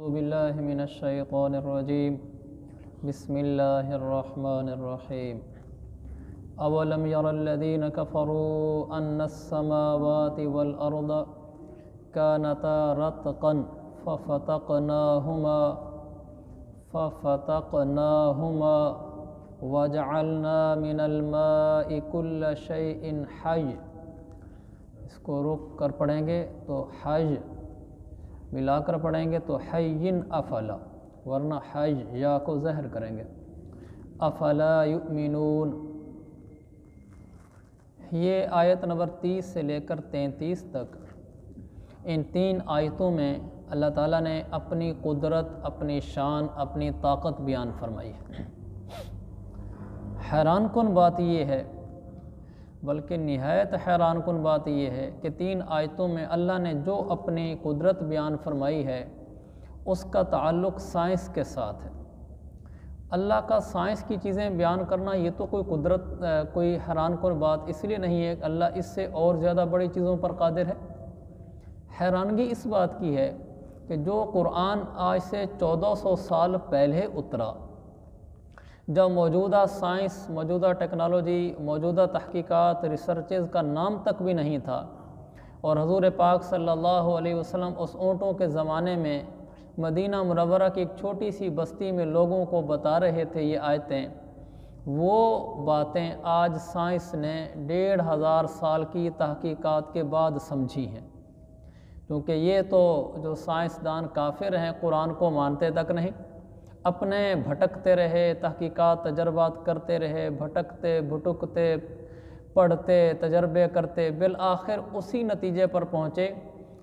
أعوذ بالله من الشيطان الرجيم بسم الله الرحمن الرحيم أولم ير الذين كفروا أن السماوات والأرض كانتا رتقا ففتقناهما وجعلنا من الماء كل شيء حي. اس کو رک کر پڑھیں گے تو حج، ملا کر پڑھیں گے تو حیٍ افلا، ورنہ حج یا کو زہر کریں گے. افلا یؤمنون، یہ آیت نمبر 30 سے لے کر 33 تک ان 3 آیتوں میں اللہ تعالیٰ نے اپنی قدرت، اپنی شان، اپنی طاقت بیان فرمائی ہے. حیران کن بات یہ ہے، بلکہ نہایت حیران کن بات یہ ہے کہ 3 آیتوں میں اللہ نے جو اپنی قدرت بیان فرمائی ہے اس کا تعلق سائنس کے ساتھ ہے. اللہ کا سائنس کی چیزیں بیان کرنا یہ تو کوئی حیران کن بات اس لیے نہیں ہے کہ اللہ اس سے اور زیادہ بڑی چیزوں پر قادر ہے. حیرانگی اس بات کی ہے کہ جو قرآن آج سے 1400 سال پہلے اترا، جب موجودہ سائنس، موجودہ ٹیکنالوجی، موجودہ تحقیقات، ریسرچز کا نام تک بھی نہیں تھا، اور حضور پاک صلی اللہ علیہ وسلم اس اونٹوں کے زمانے میں مدینہ منورہ کی ایک چھوٹی سی بستی میں لوگوں کو بتا رہے تھے یہ آیتیں، وہ باتیں آج سائنس نے 1500 سال کی تحقیقات کے بعد سمجھی ہیں. کیونکہ یہ تو جو سائنسدان کافر ہیں قرآن کو مانتے تک نہیں، اپنے بھٹکتے رہے، تحقیقات تجربات کرتے رہے، بھٹکتے بھٹکتے پڑھتے تجربے کرتے، بالآخر اسی نتیجے پر پہنچے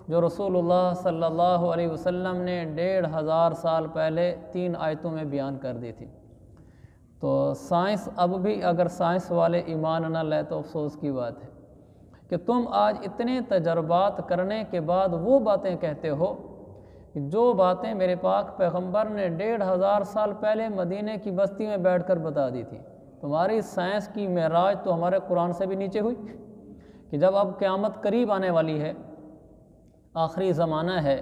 جو رسول اللہ صلی اللہ علیہ وسلم نے 1500 سال پہلے 3 آیتوں میں بیان کر دی تھی. تو سائنس اب بھی اگر سائنس والے ایمان نہ لے تو افسوس کی بات ہے کہ تم آج اتنے تجربات کرنے کے بعد وہ باتیں کہتے ہو جو باتیں میرے پاک پیغمبر نے 1500 سال پہلے مدینے کی بستی میں بیٹھ کر بتا دی تھی. تمہاری سائنس کی معراج تو ہمارے قرآن سے بھی نیچے ہوئی کہ جب اب قیامت قریب آنے والی ہے، آخری زمانہ ہے،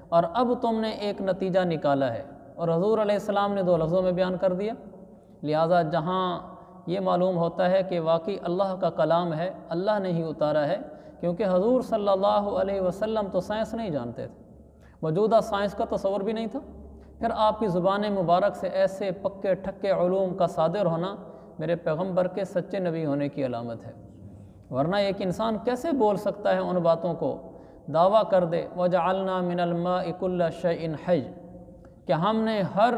اور اب تم نے ایک نتیجہ نکالا ہے اور حضور علیہ السلام نے 2 لفظوں میں بیان کر دیا. لہٰذا جہاں یہ معلوم ہوتا ہے کہ واقعی اللہ کا کلام ہے، اللہ نے ہی اتارا ہے، کیونکہ حضور صلی اللہ علیہ وسلم تو سائنس نہیں جانتے تھے، موجودہ سائنس کا تصور بھی نہیں تھا. پھر آپ کی زبان مبارک سے ایسے پکے ٹھکے علوم کا صادر ہونا میرے پیغمبر کے سچے نبی ہونے کی علامت ہے. ورنہ ایک انسان کیسے بول سکتا ہے ان باتوں کو، دعویٰ کر دے وَجَعَلْنَا مِنَ الْمَاءِ كُلَّ شَيْءٍ حَيٍّ، کہ ہم نے ہر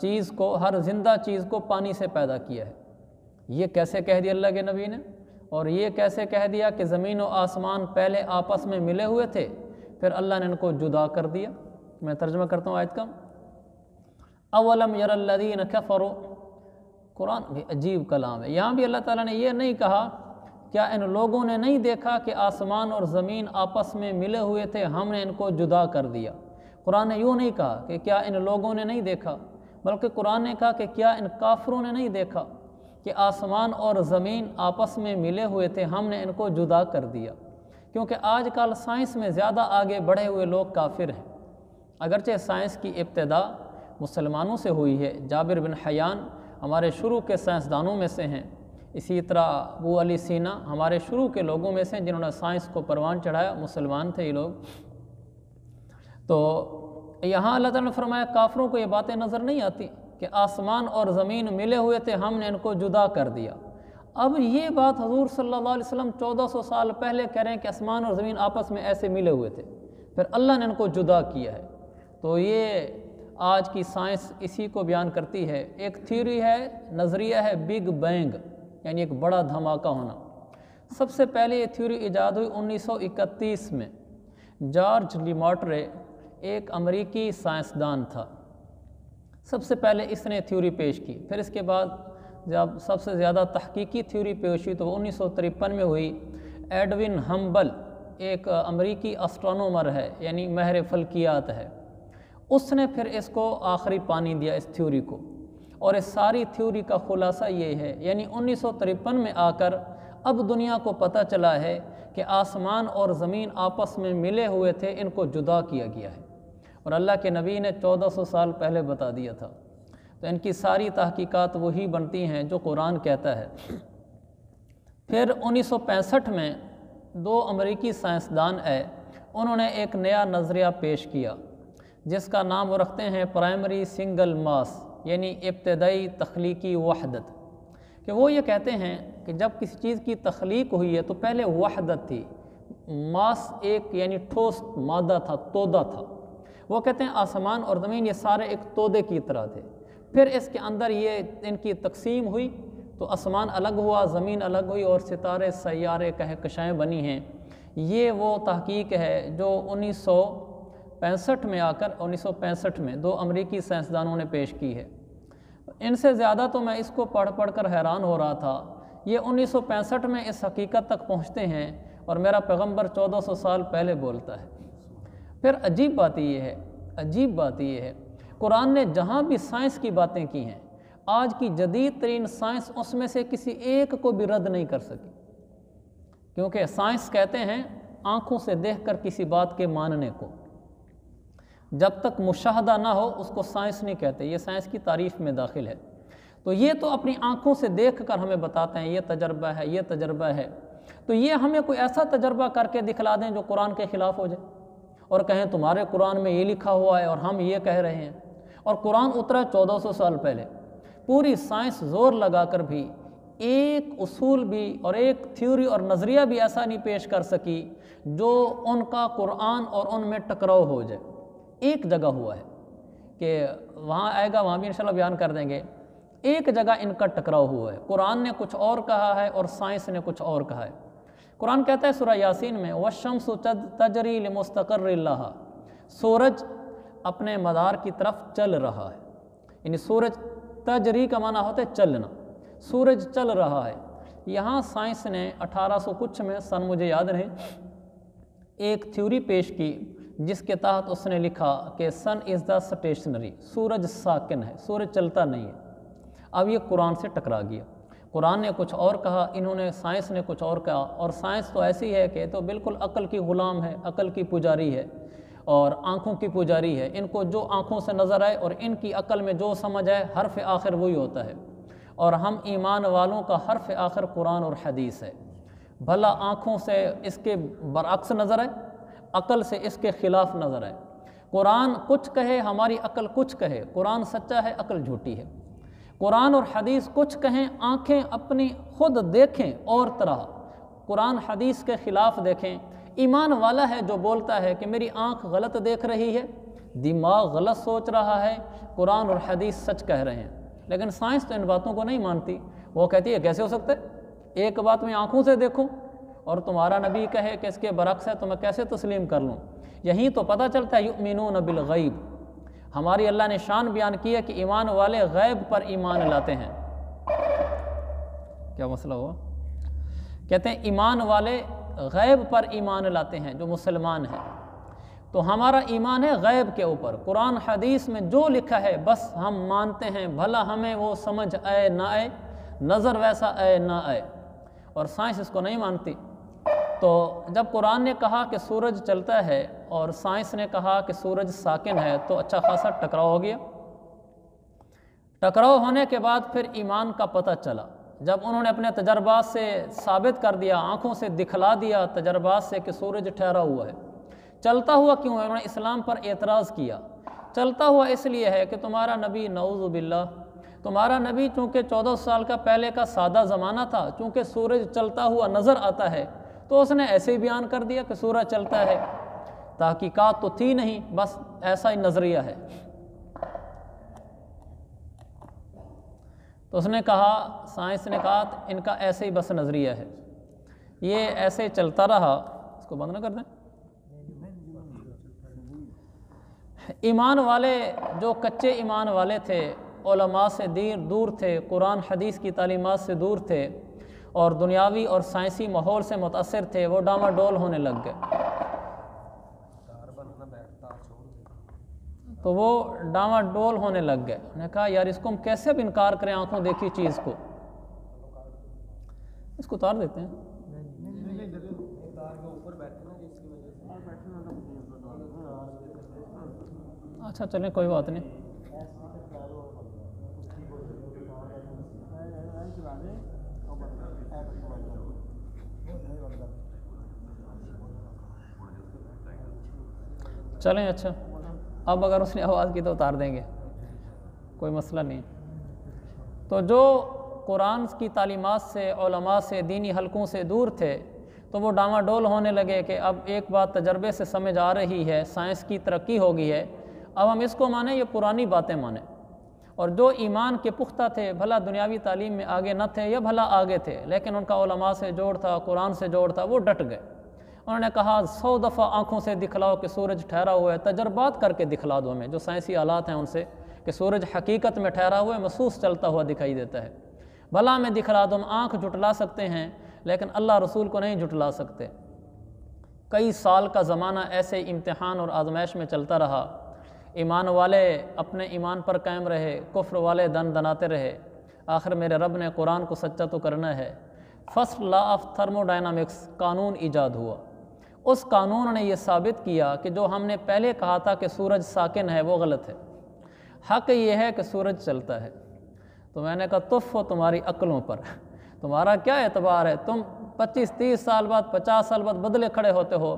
چیز کو، ہر زندہ چیز کو پانی سے پیدا کیا ہے. یہ کیسے کہہ دیا اللہ کے نبی نے؟ اور یہ کیسے کہہ دیا کہ زمین و آسمان پہلے آپس میں ملے ہوئے تھے، پھر اللہ نے ان کو جدا کر دیا؟ میں ترجمہ کرتا ہوں آیت کا. اولم یر الذین کفروا، قرآن بھی عجیب کلام ہے. یہاں بھی اللہ تعالیٰ نے یہ نہیں کہا کیا ان لوگوں نے نہیں دیکھا کہ آسمان اور زمین آپس میں ملے ہوئے تھے، ہم نے ان کو جدا کر دیا. قرآن نے یوں نہیں کہا کہ کیا ان لوگوں نے نہیں دیکھا، بلکہ قرآن نے کہا کہ کیا ان کافروں نے نہیں دیکھا کہ آسمان اور زمین آپس میں ملے ہوئے تھے، ہم نے ان کو جدا کر دیا. کیونکہ آج کل سائنس میں زیادہ آگے بڑھے ہوئے لوگ کافر ہیں. اگرچہ سائنس کی ابتدا مسلمانوں سے ہوئی ہے، جابر بن حیان ہمارے شروع کے سائنسدانوں میں سے ہیں، اسی طرح ابو علی سینا ہمارے شروع کے لوگوں میں سے ہیں جنہوں نے سائنس کو پروان چڑھایا، مسلمان تھے یہ لوگ. تو یہاں اللہ تعالیٰ نے فرمایا کافروں کو یہ باتیں نظر نہیں آتی کہ آسمان اور زمین ملے ہوئے تھے، ہم نے ان کو جدا کر دیا. اب یہ بات حضور صلی اللہ علیہ وسلم 1400 سال پہلے کہہ رہے ہیں کہ آسمان اور زمین آپس میں ایسے ملے ہوئے تھے، پھر اللہ نے ان کو جدا کیا ہے. تو یہ آج کی سائنس اسی کو بیان کرتی ہے. ایک تھیوری ہے، نظریہ ہے بگ بینگ، یعنی ایک بڑا دھماکہ ہونا. سب سے پہلے یہ تھیوری ایجاد ہوئی 1931 میں. جارج لیمارٹرے ایک امریکی سائنسدان تھا، سب سے پہلے اس نے تھیوری پیش کی. پھر اس کے بعد جب سب سے زیادہ تحقیقی تھیوری پیش ہوئی تو 1953 میں ہوئی. ایڈون ہمبل ایک امریکی اسٹرانومر ہے، یعنی ماہر فلکیات ہے، اس نے پھر اس کو آخری پانی دیا اس تھیوری کو. اور اس ساری تھیوری کا خلاصہ یہ ہے، یعنی 1953 میں آ کر اب دنیا کو پتہ چلا ہے کہ آسمان اور زمین آپس میں ملے ہوئے تھے، ان کو جدا کیا گیا ہے. اور اللہ کے نبی نے 1400 سال پہلے بتا دیا تھا۔ تو ان کی ساری تحقیقات وہی بنتی ہیں جو قرآن کہتا ہے۔ پھر 1965 میں 2 امریکی سائنسدان آئے، انہوں نے ایک نیا نظریہ پیش کیا جس کا نام وہ رکھتے ہیں پرائمری سنگل ماس، یعنی ابتدائی تخلیقی وحدت، کہ وہ یہ کہتے ہیں کہ جب کسی چیز کی تخلیق ہوئی ہے تو پہلے وحدت تھی، ماس ایک یعنی ٹھوس مادہ تھا، تودہ تھا۔ وہ کہتے ہیں آسمان اور زمین یہ سارے ایک تودے کی طرح تھے، پھر اس کے اندر یہ ان کی تقسیم ہوئی تو آسمان الگ ہوا، زمین الگ ہوئی اور ستارے سیارے کہکشائیں بنی ہیں۔ یہ وہ تحقیق ہے جو 1965 میں آ کر 1965 میں 2 امریکی سائنسدانوں نے پیش کی ہے۔ ان سے زیادہ تو میں اس کو پڑھ کر حیران ہو رہا تھا۔ یہ 1965 میں اس حقیقت تک پہنچتے ہیں اور میرا پیغمبر 1400 سال پہلے بولتا ہے۔ پھر عجیب بات یہ ہے قرآن نے جہاں بھی سائنس کی باتیں کی ہیں، آج کی جدید ترین سائنس اس میں سے کسی ایک کو بھی رد نہیں کر سکی، کیونکہ سائنس کہتے ہیں آنکھوں سے دیکھ کر کسی بات کے ماننے کو، جب تک مشاہدہ نہ ہو اس کو سائنس نہیں کہتے، یہ سائنس کی تعریف میں داخل ہے۔ تو یہ تو اپنی آنکھوں سے دیکھ کر ہمیں بتاتے ہیں یہ تجربہ ہے، تو یہ ہمیں کوئی ایسا تجربہ کر کے دکھلا دیں جو قرآن کے خلاف ہو جائے اور کہیں تمہارے قرآن میں یہ لکھا ہوا ہے اور ہم یہ کہہ رہے ہیں، اور قرآن اترا 1400 سال پہلے۔ پوری سائنس زور لگا کر بھی ایک اصول بھی اور ایک تھیوری اور نظریہ بھی ایسا نہیں پیش کر سکی جو ان کا قرآن اور ان میں ٹکراؤ ہو جائے۔ ایک جگہ ہوا ہے کہ وہاں آئے گا، وہاں بھی انشاءاللہ بیان کر دیں گے، ایک جگہ ان کا ٹکراؤ ہوا ہے، قرآن نے کچھ اور کہا ہے اور سائنس نے کچھ اور کہا ہے۔ قرآن کہتا ہے سورہ یاسین میں وَالشَّمْسُ تَجْرِی لِمُسْتَقَرٍّ لَہَا، سورج اپنے مدار کی طرف چل رہا ہے، یعنی سورج تجری کا معنی ہوتا ہے چلنا، سورج چل رہا ہے۔ یہاں سائنس نے 1800 کچھ میں سن مجھے یاد رہے ایک تھیوری پیش کی جس کے تحت اس نے لکھا کہ سن از دا سٹیشنری، سورج ساکن ہے، سورج چلتا نہیں ہے۔ اب یہ قرآن سے ٹکرا گیا، قرآن نے کچھ اور کہا، انہوں نے سائنس نے کچھ اور کہا، اور سائنس تو ایسی ہے کہ تو بالکل عقل کی غلام ہے، عقل کی پجاری ہے اور آنکھوں کی پجاری ہے، ان کو جو آنکھوں سے نظر آئے اور ان کی عقل میں جو سمجھ آئے حرف آخر وہی ہوتا ہے، اور ہم ایمان والوں کا حرف آخر قرآن اور حدیث ہے۔ بھلا آنکھوں سے اس کے برعکس نظر آئے، عقل سے اس کے خلاف نظر آئے، قرآن کچھ کہے ہماری عقل کچھ کہے، قرآن سچا ہے عقل جھوٹی ہے، قرآن اور حدیث کچھ کہیں آنکھیں اپنی خود دیکھیں اور طرح، قرآن حدیث کے خلاف دیکھیں۔ ایمان والا ہے جو بولتا ہے کہ میری آنکھ غلط دیکھ رہی ہے، دماغ غلط سوچ رہا ہے، قرآن اور حدیث سچ کہہ رہے ہیں۔ لیکن سائنس تو ان باتوں کو نہیں مانتی، وہ کہتی ہے کیسے ہو سکتا ہے، ایک بات میں آنکھوں سے دیکھوں اور تمہارا نبی کہے کہ اس کے برعکس ہے تو میں کیسے تسلیم کر لوں۔ یہیں تو پتہ چلتا ہے یؤمنون بالغیب، ہماری اللہ نے شان بیان کی ہے کہ ایمان والے غیب پر ایمان لاتے ہیں۔ کیا مسئلہ ہوا؟ کہتے ہیں ایمان والے غیب پر ایمان لاتے ہیں جو مسلمان ہیں، تو ہمارا ایمان ہے غیب کے اوپر، قرآن حدیث میں جو لکھا ہے بس ہم مانتے ہیں، بھلا ہمیں وہ سمجھ آئے نہ آئے، نظر ویسا آئے نہ آئے، اور سائنس اس کو نہیں مانتی۔ تو جب قرآن نے کہا کہ سورج چلتا ہے اور سائنس نے کہا کہ سورج ساکن ہے تو اچھا خاصا ٹکراؤ ہو گیا۔ ٹکراؤ ہونے کے بعد پھر ایمان کا پتہ چلا، جب انہوں نے اپنے تجربات سے ثابت کر دیا، آنکھوں سے دکھلا دیا تجربات سے کہ سورج ٹھہرا ہوا ہے۔ چلتا ہوا کیوں ہے؟ انہوں نے اسلام پر اعتراض کیا، چلتا ہوا اس لیے ہے کہ تمہارا نبی نعوذ باللہ، تمہارا نبی چونکہ 14 سال کا پہلے کا سادہ زمانہ تھا، چونکہ سورج چلتا ہوا نظر آتا ہے تو اس نے ایسے ہی بیان کر دیا کہ سورج چلتا ہے، تحقیقات تو تھی نہیں، بس ایسا ہی نظریہ ہے۔ تو اس نے کہا، سائنس نے کہا ان کا ایسے ہی بس نظریہ ہے، یہ ایسے چلتا رہا۔ اس کو بند نہ کر دیں۔ ایمان والے جو کچے ایمان والے تھے، علماء سے دور تھے، قرآن حدیث کی تعلیمات سے دور تھے اور دنیاوی اور سائنسی ماحول سے متاثر تھے، وہ ڈاما ڈول ہونے لگ گئے۔ تو وہ ڈاما ڈول ہونے لگ گئے، انہوں نے کہا یار اس کو ہم کیسے اب انکار کریں آنکھوں دیکھی چیز کو، اس کو اتار دیتے ہیں۔ اچھا چلیں کوئی بات نہیں. چلیں اچھا اب اگر اس نے آواز کی تو اتار دیں گے، کوئی مسئلہ نہیں. تو جو قرآن کی تعلیمات سے، علماء سے، دینی حلقوں سے دور تھے تو وہ ڈاما ڈول ہونے لگے کہ اب ایک بات تجربے سے سمجھ آ رہی ہے، سائنس کی ترقی ہو گئی ہے، اب ہم اس کو مانیں، یہ پرانی باتیں مانیں. اور جو ایمان کے پختہ تھے، بھلا دنیاوی تعلیم میں آگے نہ تھے یا بھلا آگے تھے، لیکن ان کا علماء سے جوڑ تھا، قرآن سے جوڑ تھا، وہ ڈٹ گئے. انہوں نے کہا 100 دفعہ آنکھوں سے دکھلاؤ کہ سورج ٹھہرا ہوا ہے، تجربات کر کے دکھلا دو ہمیں، جو سائنسی آلات ہیں ان سے، کہ سورج حقیقت میں ٹھہرا ہوا ہے، محسوس چلتا ہوا دکھائی دیتا ہے. بھلا ہمیں دکھلا دو، ہم آنکھ جھٹلا سکتے ہیں لیکن اللہ رسول کو نہیں جھٹلا سکتے. کئی سال کا زمانہ ایسے امتحان اور آزمائش میں چلتا رہا. ایمان والے اپنے ایمان پر قائم رہے، کفر والے دن دناتے رہے. آخر میرے رب نے قرآن کو سچا تو کرنا ہے. First law of thermo dynamics قانون ایجاد ہوا. اس قانون نے یہ ثابت کیا کہ جو ہم نے پہلے کہا تھا کہ سورج ساکن ہے وہ غلط ہے. حق یہ ہے کہ سورج چلتا ہے. تو میں نے کہا تف ہو تمہاری عقلوں پر، تمہارا کیا اعتبار ہے؟ تم 25-30 سال بعد 50 سال بعد بدلے کھڑے ہوتے ہو.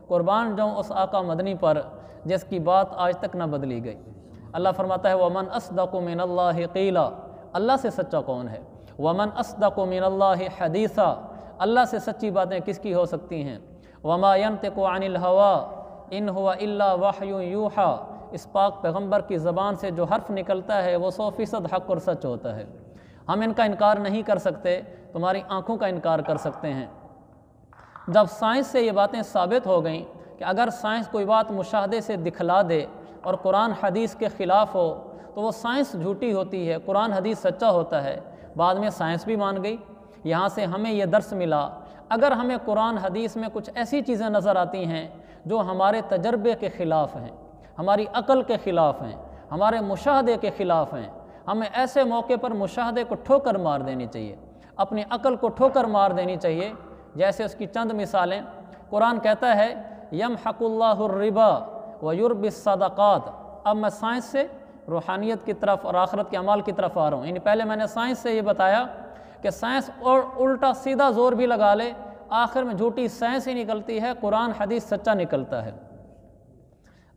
قربان جاؤں اس آقا مدنی پر جس کی بات آج تک نہ بدلی گئی. اللہ فرماتا ہے وَمَنْ أَصْدَقُ مِنَ اللَّهِ قِيلًا، اللہ سے سچا کون ہے؟ وَمَنْ أَصْدَقُ مِنَ اللَّهِ حَدِيثًا، اللہ سے سچی باتیں کس کی ہو سکتی ہیں؟ وَمَا يَنْطِقُ عَنِ الْهَوَىٰ إِنْ هُوَ إِلَّا وَحْيٌ يُوحَىٰ، اس پاک پیغمبر کی زبان سے جو حرف نکلتا ہے وہ 100% حق اور سچ ہوتا ہے. ہم ان کا انکار نہیں کر سکتے، تمہاری آنکھوں کا انکار کر سکتے ہیں. جب سائنس سے یہ باتیں ثابت ہو گئیں کہ اگر سائنس کوئی بات مشاہدے سے دکھلا دے اور قرآن حدیث کے خلاف ہو تو وہ سائنس جھوٹی ہوتی ہے، قرآن حدیث سچا ہوتا ہے. بعد میں سائنس بھی مان گئی. یہاں سے ہمیں یہ درس ملا، اگر ہمیں قرآن حدیث میں کچھ ایسی چیزیں نظر آتی ہیں جو ہمارے تجربے کے خلاف ہیں، ہماری عقل کے خلاف ہیں، ہمارے مشاہدے کے خلاف ہیں، ہمیں ایسے موقع پر مشاہدے کو ٹھوکر مار دینی چاہیے، اپنی عقل کو ٹھوکر مار دینی چاہیے. جیسے اس کی چند مثالیں، قرآن کہتا ہے یمحق اللہ الربا ویربی الصدقات. اب میں سائنس سے روحانیت کی طرف اور آخرت کے اعمال کی طرف آ رہا ہوں. یعنی پہلے میں نے سائنس سے یہ بتایا کہ سائنس اور الٹا سیدھا زور بھی لگا لے، آخر میں جھوٹی سائنس ہی نکلتی ہے، قرآن حدیث سچا نکلتا ہے.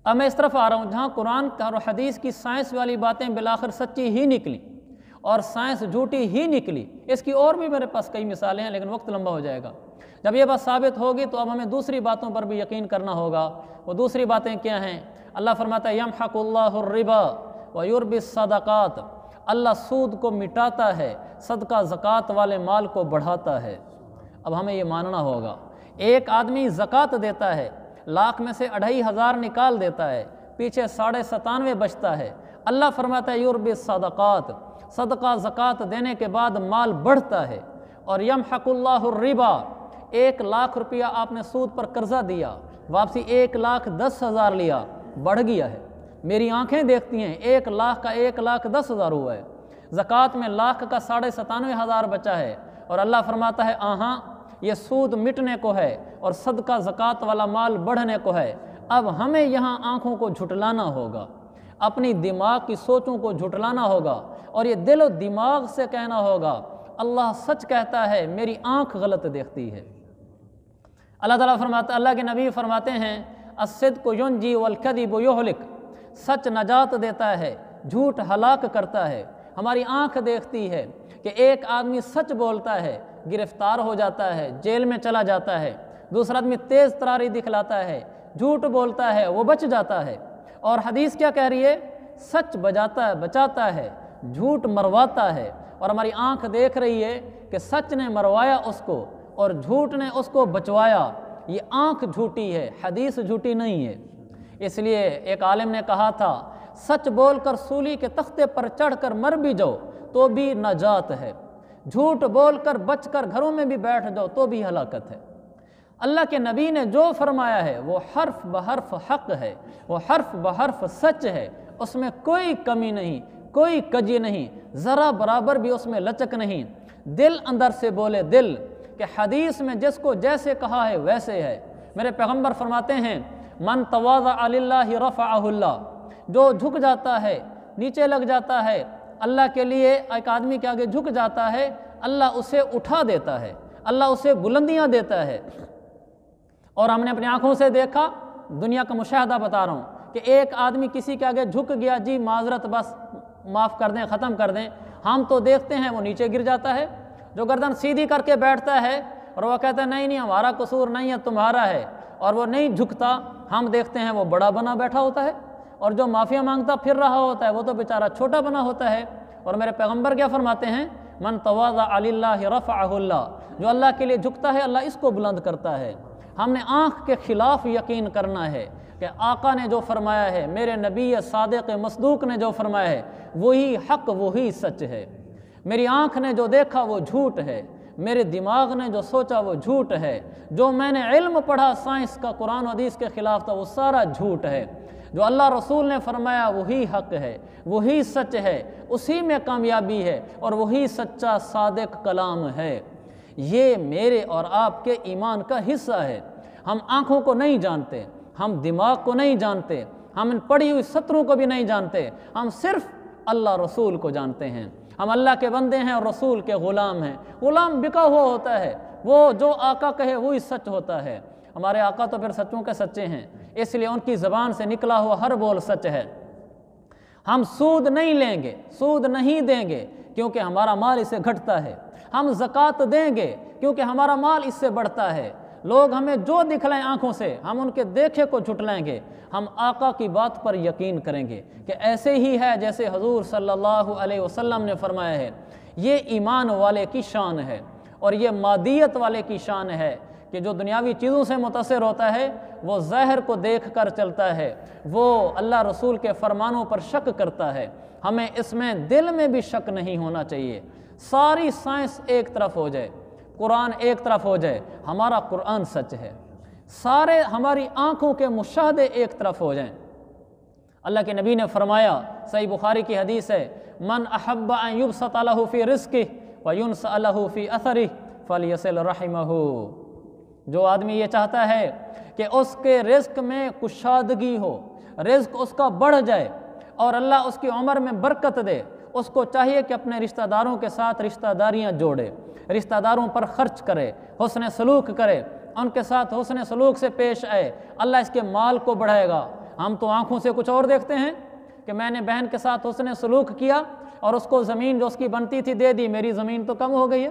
اب میں اس طرف آ رہا ہوں جہاں قرآن اور حدیث کی سائنس والی باتیں بالآخر سچی ہی نکلی اور سائنس جھوٹی ہی نکلی. اس کی اور بھی میرے پاس کئی مثالیں ہیں لیکن وقت لمبا ہو جائے گا. جب یہ بات ثابت ہوگی تو اب ہمیں دوسری باتوں پر بھی یقین کرنا ہوگا. وہ دوسری باتیں کیا ہیں؟ اللہ فرماتا ہے یمحق اللہ الربا ویربی الصدقات، اللہ سود کو مٹاتا ہے، صدقہ زکوٰۃ والے مال کو بڑھاتا ہے. اب ہمیں یہ ماننا ہوگا. ایک آدمی زکوٰۃ دیتا ہے، لاکھ میں سے 2500 نکال دیتا ہے، پیچھے 97.5 بچتا ہے. اللہ فرماتا ہے یربی الصدقات، صدقہ زکوٰۃ دینے کے بعد مال بڑھتا ہے. اور یمحق اللہ الربا، 1 لاکھ روپیہ آپ نے سود پر قرضہ دیا، واپسی 1,10,000 لیا، بڑھ گیا ہے. میری آنکھیں دیکھتی ہیں 1 لاکھ کا 1,10,000 ہوا ہے. زکوٰۃ میں لاکھ کا 97,500 بچا ہے اور اللہ فرماتا ہے آہاں یہ سود مٹنے کو ہے اور صدقہ زکوٰۃ والا مال بڑھنے کو ہے. اب ہمیں یہاں آنکھوں کو جھٹلانا ہوگا، اپنی دماغ کی سوچوں کو جھٹلانا ہوگا اور یہ دل و دماغ سے کہنا ہوگا اللہ سچ کہتا ہے، میری آنکھ غلط دیکھتی ہے. اللہ تعالیٰ فرماتا، اللہ کے نبی فرماتے ہیں الصدق ینجی والکذب یہلک، سچ نجات دیتا ہے، جھوٹ ہلاک کرتا ہے. ہماری آنکھ دیکھتی ہے کہ ایک آدمی سچ بولتا ہے، گرفتار ہو جاتا ہے، جیل میں چلا جاتا ہے. دوسرا آدمی تیز تراری دکھلاتا ہے، جھوٹ بولتا ہے، وہ بچ جاتا ہے. اور حدیث کیا کہہ رہی ہے؟ سچ بچاتا ہے، جھوٹ مرواتا ہے. اور ہماری آنکھ دیکھ رہی ہے کہ سچ نے مروایا اس کو اور جھوٹ نے اس کو بچوایا. یہ آنکھ جھوٹی ہے، حدیث جھوٹی نہیں ہے. اس لیے ایک عالم نے کہا تھا سچ بول کر سولی کے تختے پر چڑھ کر مر بھی جاؤ تو بھی نجات ہے، جھوٹ بول کر بچ کر گھروں میں بھی بیٹھ جاؤ تو بھی ہلاکت ہے. اللہ کے نبی نے جو فرمایا ہے وہ حرف بحرف حق ہے، وہ حرف بحرف سچ ہے. اس میں کوئی کمی نہیں، کوئی کجی نہیں، ذرا برابر بھی اس میں لچک نہیں. دل اندر سے بولے دل کہ حدیث میں جس کو جیسے کہا ہے ویسے ہے. میرے پیغمبر فرماتے ہیں من تواضع للہ رفعہ اللہ، جو جھک جاتا ہے، نیچے لگ جاتا ہے، اللہ کے لیے ایک آدمی کے آگے جھک جاتا ہے، اللہ اسے اٹھا دیتا ہے، اللہ اسے بلندیاں دیتا ہے۔ اور ہم نے اپنی آنکھوں سے دیکھا، دنیا کا مشاہدہ بتا رہا ہوں، کہ ایک آدمی کسی کے آگے جھک گیا، جی معذرت بس معاف کر دیں، ختم کر دیں، ہم تو دیکھتے ہیں وہ نیچے گر جاتا ہے۔ جو گردن سیدھی کر کے بیٹھتا ہے اور وہ کہتا ہے نہیں نہیں ہمارا قصور نہیں ہے، تمہارا ہے، اور وہ نہیں جھکتا، ہم دیکھتے ہیں وہ بڑا بنا بیٹھا ہوتا ہے، اور جو معافیا مانگتا پھر رہا ہوتا ہے وہ تو بیچارہ چھوٹا بنا ہوتا ہے۔ اور میرے پیغمبر کیا فرماتے ہیں؟ من تواضع للہ رفعہ اللہ، جو اللہ کے لیے جھکتا ہے اللہ اس کو بلند کرتا ہے۔ ہم نے آنکھ کے خلاف یقین کرنا ہے کہ آقا نے جو فرمایا ہے، میرے نبی صادق مصدوق نے جو فرمایا ہے وہی حق، وہی سچ ہے۔ میری آنکھ نے جو دیکھا وہ جھوٹ ہے، میرے دماغ نے جو سوچا وہ جھوٹ ہے، جو میں نے علم پڑھا سائنس کا قرآن و حدیث کے خلاف تھا وہ سارا جھوٹ ہے، جو اللہ رسول نے فرمایا وہی حق ہے، وہی سچ ہے، اسی میں کامیابی ہے، اور وہی سچا صادق کلام ہے۔ یہ میرے اور آپ کے ایمان کا حصہ ہے۔ ہم آنکھوں کو نہیں جانتے، ہم دماغ کو نہیں جانتے، ہم ان پڑھی ہوئی سطروں کو بھی نہیں جانتے، ہم صرف اللہ رسول کو جانتے ہیں۔ ہم اللہ کے بندے ہیں اور رسول کے غلام ہیں۔ غلام بکا ہوا ہوتا ہے، وہ جو آقا کہے وہی سچ ہوتا ہے۔ ہمارے آقا تو پھر سچوں کے سچے ہیں، اس لیے ان کی زبان سے نکلا ہوا ہر بول سچ ہے۔ ہم سود نہیں لیں گے، سود نہیں دیں گے کیونکہ ہمارا مال اس سے گھٹتا ہے۔ ہم زکوٰۃ دیں گے کیونکہ ہمارا مال اس سے بڑھتا ہے۔ لوگ ہمیں جو دکھلائیں آنکھوں سے ہم ان کے دیکھے کو جھٹلائیں گے، ہم آقا کی بات پر یقین کریں گے کہ ایسے ہی ہے جیسے حضور صلی اللہ علیہ وسلم نے فرمایا ہے۔ یہ ایمان والے کی شان ہے، اور یہ مادیت والے کی شان ہے کہ جو دنیاوی چیزوں سے متاثر ہوتا ہے وہ ظاہر کو دیکھ کر چلتا ہے، وہ اللہ رسول کے فرمانوں پر شک کرتا ہے۔ ہمیں اس میں دل میں بھی شک نہیں ہونا چاہیے۔ ساری سائنس ایک طرف ہو جائے، قرآن ایک طرف ہو جائے، ہمارا قرآن سچ ہے۔ سارے ہماری آنکھوں کے مشاہدے ایک طرف ہو جائیں۔ اللہ کے نبی نے فرمایا، صحیح بخاری کی حدیث ہے، من احب ان یبسط لہ فی رزقہ وینسأ لہ فی اثرہ فلیصل رحمہ۔ جو آدمی یہ چاہتا ہے کہ اس کے رزق میں کشادگی ہو، رزق اس کا بڑھ جائے اور اللہ اس کی عمر میں برکت دے، اس کو چاہیے کہ اپنے رشتہ داروں کے ساتھ رشتہ داریاں جوڑے، رشتہ داروں پر خرچ کرے، حسن سلوک کرے، ان کے ساتھ حسن سلوک سے پیش آئے، اللہ اس کے مال کو بڑھائے گا۔ ہم تو آنکھوں سے کچھ اور دیکھتے ہیں کہ میں نے بہن کے ساتھ حسن سلوک کیا اور اس کو زمین جو اس کی بنتی تھی دے دی، میری زمین تو کم ہو گئی ہے۔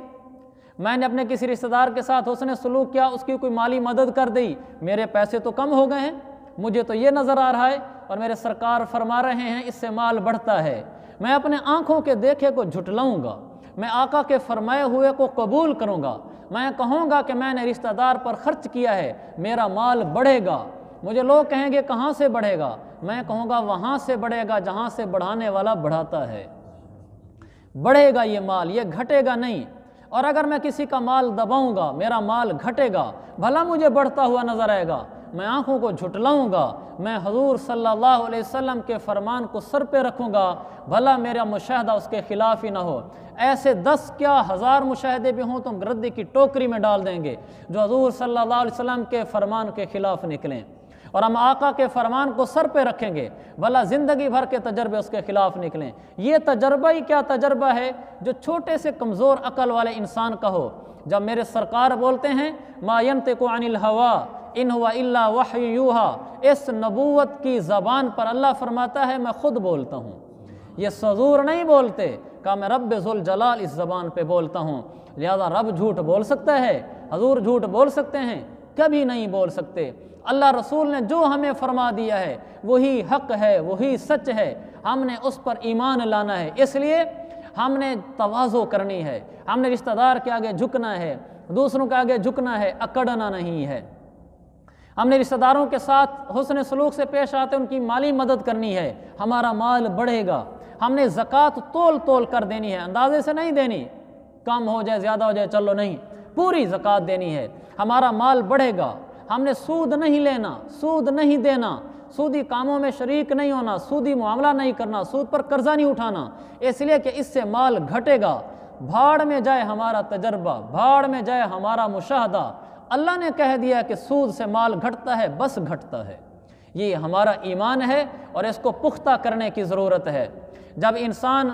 میں نے اپنے کسی رشتہ دار کے ساتھ حسن سلوک کیا، اس کی کوئی مالی مدد کر دی، میرے پیسے تو کم ہو گئے ہیں، مجھے تو یہ نظر آ رہا ہے اور میرے سرکار فرما رہے ہیں اس سے مال بڑھتا ہے۔ میں اپنے آنکھوں کے دیکھے کو جھٹلاؤں گا، میں آقا کے فرمائے ہوئے کو قبول کروں گا، میں کہوں گا کہ میں نے رشتہ دار پر خرچ کیا ہے، میرا مال بڑھے گا۔ مجھے لوگ کہیں گے کہاں سے بڑھے گا؟ میں کہوں گا وہاں سے بڑھے گا جہاں سے بڑھانے والا بڑھاتا ہے۔ بڑھے گا یہ مال، یہ گھٹے گا نہیں۔ اور اگر میں کسی کا مال دباؤں گا میرا مال گھٹے گا، بھلا مجھے بڑھتا ہوا نظر آئے گا، میں آنکھوں کو جھٹلاؤں گا، میں حضور صلی اللہ علیہ وسلم کے فرمان کو سر پہ رکھوں گا، بھلا میرا مشاہدہ اس کے خلاف ہی نہ ہو۔ ایسے 10 کیا 1000 مشاہدے بھی ہوں تم ردی کی ٹوکری میں ڈال دیں گے جو حضور صلی اللہ علیہ وسلم کے فرمان کے خلاف نکلیں، اور ہم آقا کے فرمان کو سر پہ رکھیں گے، بھلا زندگی بھر کے تجربے اس کے خلاف نکلیں۔ یہ تجربہ ہی کیا تجربہ ہے جو چھوٹے سے کمزور عقل والے انسان کا ہو۔ جب میرے سرکار بولتے ہیں ما ینطق عن الہوا ان ہوا الا وحی یوحا، اس نبوت کی زبان پر اللہ فرماتا ہے میں خود بولتا ہوں، یہ حضور نہیں بولتے، کہا میں رب ذوالجلال اس زبان پہ بولتا ہوں، لہذا رب جھوٹ بول سکتا ہے، حضور جھوٹ بول سکتے ہیں؟ کبھی نہیں بول سکتے۔ اللہ رسول نے جو ہمیں فرما دیا ہے وہی حق ہے، وہی سچ ہے، ہم نے اس پر ایمان لانا ہے۔ اس لیے ہم نے تواضع کرنی ہے، ہم نے رشتہ دار کے آگے جھکنا ہے، دوسروں کے آگے جھکنا ہے، اکڑنا نہیں ہے۔ ہم نے رشتہ داروں کے ساتھ حسن سلوک سے پیش آتے ان کی مالی مدد کرنی ہے، ہمارا مال بڑھے گا۔ ہم نے زکوٰۃ تول تول کر دینی ہے، اندازے سے نہیں دینی، کم ہو جائے زیادہ ہو جائے چلو نہیں، پوری زکوٰۃ دینی ہے، ہمارا مال بڑھے گا۔ ہم نے سود نہیں لینا، سود نہیں دینا، سودی کاموں میں شریک نہیں ہونا، سودی معاملہ نہیں کرنا، سود پر قرضہ نہیں اٹھانا، اس لیے کہ اس سے مال گھٹے گا۔ بھاڑ میں جائے ہمارا تجربہ، بھاڑ میں جائے ہمارا مشاہدہ۔ اللہ نے کہہ دیا کہ سود سے مال گھٹتا ہے، بس گھٹتا ہے، یہ ہمارا ایمان ہے اور اس کو پختہ کرنے کی ضرورت ہے۔ جب انسان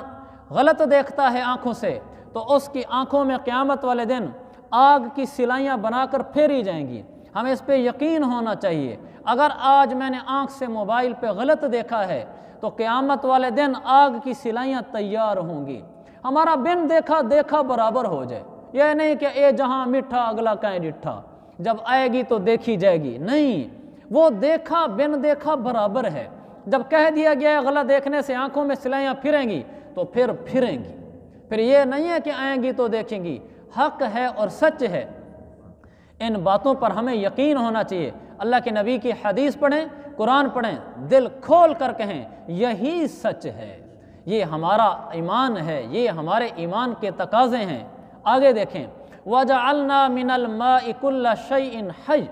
غلط دیکھتا ہے آنکھوں سے تو اس کی آنکھوں میں قیامت والے دن آگ کی سلائیاں بنا کر پھیری جائیں گی۔ ہمیں اس پہ یقین ہونا چاہیے، اگر آج میں نے آنکھ سے موبائل پہ غلط دیکھا ہے تو قیامت والے دن آگ کی سلائیاں تیار ہوں گی۔ ہمارا بن دیکھا دیکھا برابر ہو جائے، یہ نہیں کہ اے جہاں میٹھا اگلا کہیں ڈٹھا، جب آئے گی تو دیکھی جائے گی، نہیں، وہ دیکھا بن دیکھا برابر ہے۔ جب کہہ دیا گیا ہے غلط دیکھنے سے آنکھوں میں سلائیاں پھریں گی تو پھر پھریں گی، پھر یہ نہیں ہے کہ آئیں گی تو دیکھیں گی، حق ہے اور سچ ہے۔ ان باتوں پر ہمیں یقین ہونا چاہیے۔ اللہ کے نبی کی حدیث پڑھیں، قرآن پڑھیں، دل کھول کر کہیں یہی سچ ہے، یہ ہمارا ایمان ہے، یہ ہمارے ایمان کے تقاضے ہیں۔ آگے دیکھیں، وَجَعَلْنَا مِنَ الْمَاءِ كُلَّ شَيْءٍ حَيٍّ،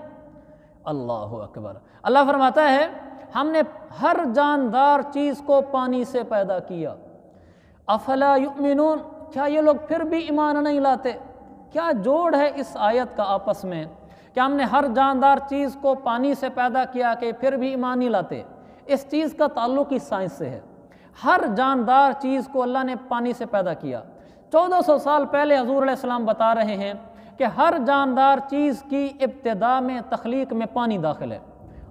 اللہ اکبر۔ اللہ فرماتا ہے ہم نے ہر جاندار چیز کو پانی سے پیدا کیا۔ افلا یؤمنون، کیا یہ لوگ پھر بھی ایمان نہیں لاتے؟ کیا جوڑ ہے اس آیت کا آپس میں کہ ہم نے ہر جاندار چیز کو پانی سے پیدا کیا کہ پھر بھی ایمان نہیں لاتے؟ اس چیز کا تعلق ہی سائنس سے ہے۔ ہر جاندار چیز کو اللہ نے پانی سے پیدا کیا۔ 1400 سال پہلے حضور علیہ السلام بتا رہے ہیں کہ ہر جاندار چیز کی ابتدا میں تخلیق میں پانی داخل ہے۔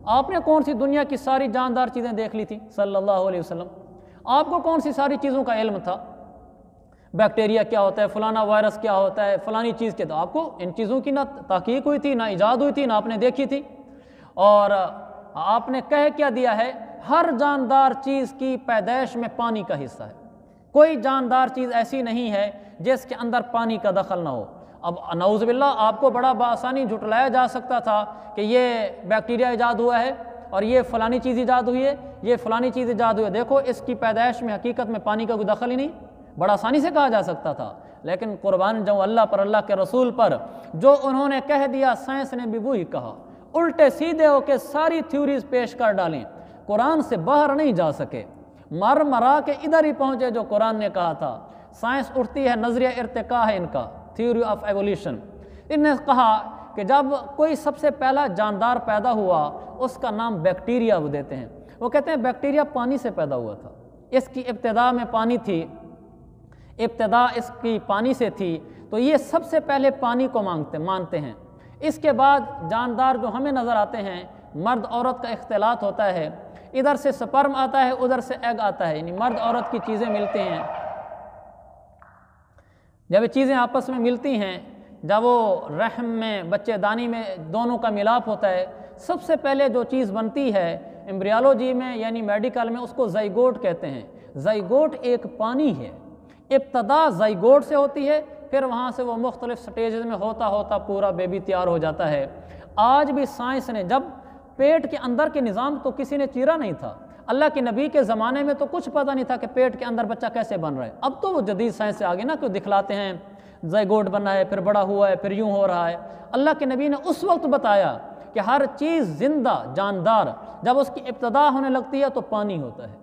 آپ نے کون سی دنیا کی ساری جاندار چیزیں دیکھ لی تھی صلی اللہ علیہ وسلم؟ آپ کو کون سی ساری چیزوں کا علم تھا؟ بیکٹیریا کیا ہوتا ہے، فلانا وائرس کیا ہوتا ہے، فلانی چیز کیا، تو آپ کو ان چیزوں کی نہ تحقیق ہوئی تھی، نہ ایجاد ہوئی تھی، نہ آپ نے دیکھی تھی۔ اور آپ نے کہہ کیا دیا ہے، ہر جاندار چیز کی پیدائش میں پانی کا حصہ ہے۔ کوئی جاندار چیز ایسی نہیں ہے جس کے اندر پانی کا دخل نہ ہو۔ اب نعوذ باللہ آپ کو بڑا بآسانی جھٹلایا جا سکتا تھا کہ یہ بیکٹیریا ایجاد ہوا ہے اور یہ فلانی چیز ایجاد ہوئی ہے، یہ فلانی چیز ایجاد ہوئی ہے، دیکھو اس کی پیدائش میں حقیقت میں پانی کا کوئی دخل ہی نہیں، بڑا آسانی سے کہا جا سکتا تھا۔ لیکن قربان جاؤں اللہ پر، اللہ کے رسول پر، جو انہوں نے کہہ دیا سائنس نے بھی وہی کہا، الٹے سیدھے ہو کے ساری تھیوریز پیش کر ڈالیں، قرآن سے باہر نہیں جا سکے، مر مرا کے ادھر ہی پہنچے جو قرآن نے کہا تھا۔ سائنس اٹھتی ہے، نظریہ ارتقاء ہے ان کا، تھیوری آف ایولیوشن۔ ان نے کہا کہ جب کوئی سب سے پہلا جاندار پیدا ہوا اس کا نام بیکٹیریا وہ دیتے ہیں۔ وہ کہتے ہیں بیکٹیریا پانی سے پیدا ہوا تھا، اس کی ابتدا میں پانی تھی، ابتدا اس کی پانی سے تھی، تو یہ سب سے پہلے پانی کو مانتے ہیں۔ اس کے بعد جاندار جو ہمیں نظر آتے ہیں، مرد عورت کا اختلاط ہوتا ہے، ادھر سے سپرم آتا ہے، ادھر سے ایگ آتا ہے، یعنی مرد عورت کی چیزیں ملتی ہیں۔ جب یہ چیزیں آپس میں ملتی ہیں، جب وہ رحم میں بچے دانی میں دونوں کا ملاپ ہوتا ہے، سب سے پہلے جو چیز بنتی ہے ایمبریالوجی میں یعنی میڈیکل میں اس کو زائگوٹ کہتے ہیں۔ زائگوٹ ایک پانی ہے، ابتدا زائگوٹ سے ہوتی ہے، پھر وہاں سے وہ مختلف سٹیجز میں ہوتا ہوتا پورا بیبی تیار ہو جاتا ہے۔ آج بھی سائنس نے، جب پیٹ کے اندر کے نظام تو کسی نے چیرا نہیں تھا، اللہ کے نبی کے زمانے میں تو کچھ پتہ نہیں تھا کہ پیٹ کے اندر بچہ کیسے بن رہا ہے۔ اب تو وہ جدید سائنس سے آگے نا کہ دکھلاتے ہیں زائگوٹ بنا ہے، پھر بڑا ہوا ہے، پھر یوں ہو رہا ہے۔ اللہ کے نبی نے اس وقت بتایا کہ ہر چیز زندہ جاندار جب اس کی ابتدا ہونے لگتی ہے تو پانی ہوتا ہے۔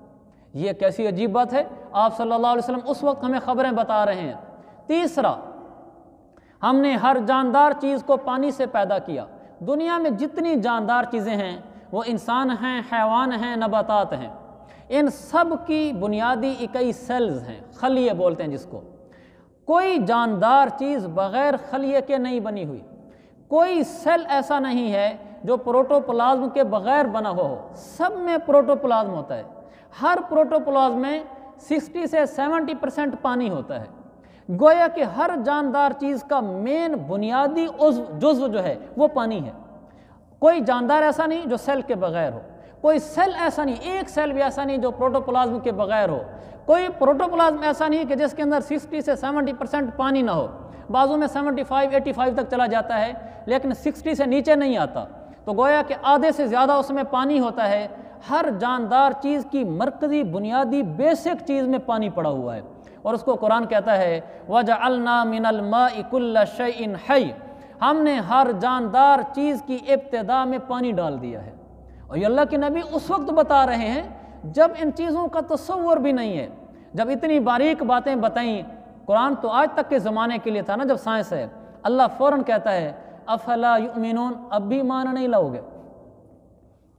یہ کیسی عجیب بات ہے، آپ صلی اللہ علیہ وسلم اس وقت ہمیں خبریں بتا رہے ہیں۔ تیسرا، ہم نے ہر جاندار چیز کو پانی سے پیدا کیا۔ دنیا میں جتنی جاندار چیزیں ہیں وہ انسان ہیں، حیوان ہیں، نباتات ہیں، ان سب کی بنیادی اکائی سیلز ہیں، خلیے بولتے ہیں جس کو۔ کوئی جاندار چیز بغیر خلیے کے نہیں بنی ہوئی، کوئی سیل ایسا نہیں ہے جو پروٹوپلازم کے بغیر بنا ہوا ہو، سب میں پروٹوپلازم ہوتا ہے۔ ہر پروٹوپلازم میں 60 سے 70% پانی ہوتا ہے۔ گویا کہ ہر جاندار چیز کا مین بنیادی جزو جو ہے وہ پانی ہے۔ کوئی جاندار ایسا نہیں جو سیل کے بغیر ہو، کوئی سیل ایسا نہیں، ایک سیل بھی ایسا نہیں جو پروٹوپلازم کے بغیر ہو، کوئی پروٹوپلازم ایسا نہیں کہ جس کے اندر 60 سے 70% پانی نہ ہو۔ بعضوں میں 75-85 تک چلا جاتا ہے لیکن 60 سے نیچے نہیں آتا، تو گویا کہ آدھے سے زیادہ اس میں پانی ہوتا ہے۔ ہر جاندار چیز کی مرکزی بنیادی بیسک چیز میں پانی پڑا ہوا ہے، اور اس کو قرآن کہتا ہے وَجَعَلْنَا مِنَ الْمَاءِ كُلَّ شَيْءٍ حَيٍّ، ہم نے ہر جاندار چیز کی ابتدا میں پانی ڈال دیا ہے۔ اور یہ اللہ کے نبی اس وقت بتا رہے ہیں جب ان چیزوں کا تصور بھی نہیں ہے، جب اتنی باریک باتیں بتائیں۔ قرآن تو آج تک کے زمانے کے لیے تھا نا، جب سائنس ہے، اللہ فوراً کہتا ہے افلا یؤمنون، اب بھی ایمان نہیں لاؤ گے؟